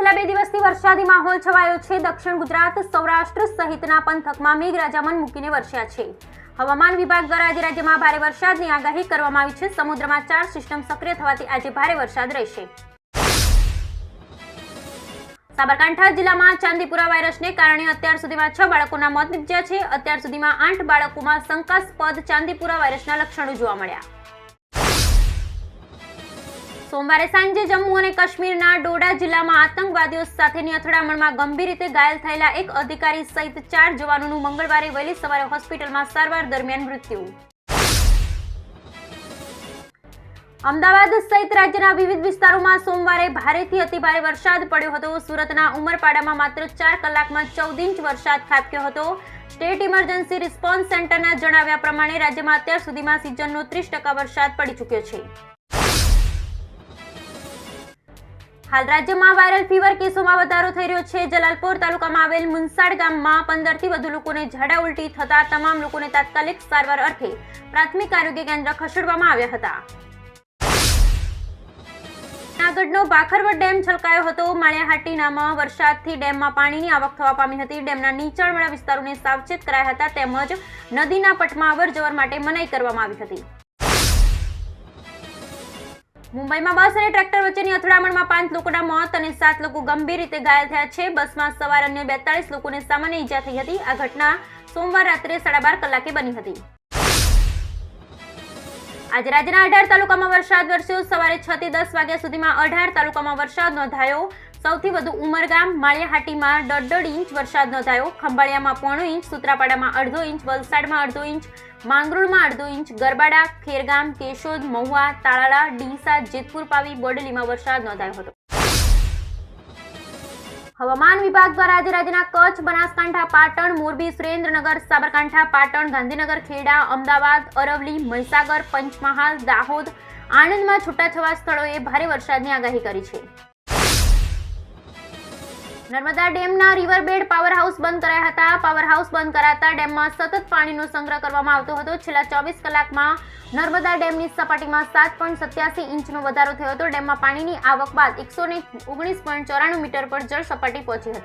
છેલ્લા 2 દિવસથી વરસાદી માહોલ છવાયો છે। દક્ષિણ ગુજરાત, સૌરાષ્ટ્ર સહિતના પંથકમાં મેઘરાજામન મૂકીને વરસ્યા છે। હવામાન વિભાગ દ્વારા આજે રાજ્યમાં ભારે વરસાદની આગાહી કરવામાં આવી છે। સમુદ્રમાં 4 સિસ્ટમ સક્રિય થવાથી આજે ભારે વરસાદ રહેશે। સાબરકાંઠા જિલ્લામાં ચાંદીપુરા વાયરસને કારણે અત્યાર સુધીમાં 6 બાળકોના મોત નિપજ્યા છે। અત્યાર સુધીમાં 8 બાળકોમાં શંકાસ્પદ ચાંદીપુરા વાયરસના લક્ષણો જોવા મળ્યા। સોમવારે સાંજે જમ્મુ અને કાશ્મીરના ડોડા જિલ્લામાં આતંકવાદીઓ સાથેની અથડામણમાં ગંભીર રીતે ઘાયલ થયેલા એક અધિકારી સહિત 4 જવાનોનું મંગળવારે વહેલી સવારે હોસ્પિટલમાં સારવાર દરમિયાન મૃત્યુ। અમદાવાદ સહિત રાજ્યના વિવિધ વિસ્તારોમાં સોમવારે ભારેથી અતિભારે વરસાદ પડ્યો હતો। સુરતના ઉમરપાડામાં માત્ર 4 કલાકમાં 14 ઇંચ વરસાદ ખાબક્યો હતો। સ્ટેટ ઇમરજન્સી રિસ્પોન્સ સેન્ટરના જણાવ્યા પ્રમાણે રાજ્યમાં અત્યાર સુધીમાં સિઝનનો 30% વરસાદ પડી ચૂક્યો છે। હાલ રાજ્યમાં વાયરલ ફીવર કેસોમાં વધારો થઈ રહ્યો છે। જલાલપોર તાલુકામાં આવેલ મુનસાડ ગામમાં 15 થી વધુ લોકોને ઝાડા ઉલટી થતા તમામ લોકોને તાત્કાલિક સારવાર અર્થે પ્રાથમિક આરોગ્ય કેન્દ્ર ખસેડવામાં આવ્યા હતા। જૂનાગઢનો ભાખરવડ ડેમ છલકાયો હતો। માળિયાહાટીનામાં વરસાદથી ડેમમાં પાણીની આવક થવા પામી હતી। ડેમના નીચાણવાળા વિસ્તારોને સાવચેત કરાયા હતા તેમજ નદીના પટમાં અવરજવર માટે મનાઈ કરવામાં આવી હતી। મુંબઈમાં બસ અને ટ્રેક્ટર વચ્ચેની અથડામણમાં 5 લોકોના મોત અને 7 લોકો ગંભીર રીતે ઘાયલ થયા છે। બસમાં સવાર અન્ય 42 લોકોને સામાન્ય ઈજા થઈ હતી। આ ઘટના સોમવાર રાત્રે 12:30 કલાકે બની હતી। આજે રાજ્યના 18 તાલુકામાં વરસાદ વરસ્યો। સવારે 6 થી 10 વાગ્યા સુધીમાં 18 તાલુકામાં વરસાદ નોંધાયો। સૌથી વધુ ઉમરગામ માળિયાહાટીમાં 1.5 ઇંચ વરસાદ નોંધાયો। ખંભાળિયામાં 0.5 ઇંચ, સુત્રાપાડામાં 0.5 ઇંચ, વલસાડમાં 0.5 ઇંચ, માંગરોળમાં 0.5 ઇંચ, ગરબાડા, ખેરગામ, કેશોદ, મહુવા, તાળાલા, ડીસા, જેતપુર પાવી, બોડેલીમાં વરસાદ નોંધાયો હતો। હવામાન વિભાગ દ્વારા આજે રાજ્યના કચ્છ, બનાસકાંઠા, પાટણ, મોરબી, સુરેન્દ્રનગર, સાબરકાંઠા, પાટણ, ગાંધીનગર, ખેડા, અમદાવાદ, અરવલ્લી, મહીસાગર, પંચમહાલ, દાહોદ, આણંદમાં છૂટાછવાયા સ્થળોએ ભારે વરસાદની આગાહી કરી છે। નર્મદા ડેમના રિવરબેડ પાવર હાઉસ બંધ કરાયા હતા। પાવર હાઉસ બંધ કરાતા ડેમમાં સતત પાણીનો સંગ્રહ કરવામાં આવતો હતો। છેલ્લા 24 કલાકમાં નર્મદા ડેમની સપાટીમાં 7.87 ઇંચનો વધારો થયો હતો। ડેમમાં પાણીની આવક બાદ 119.94 મીટર પર જળ સપાટી પહોંચી હતી।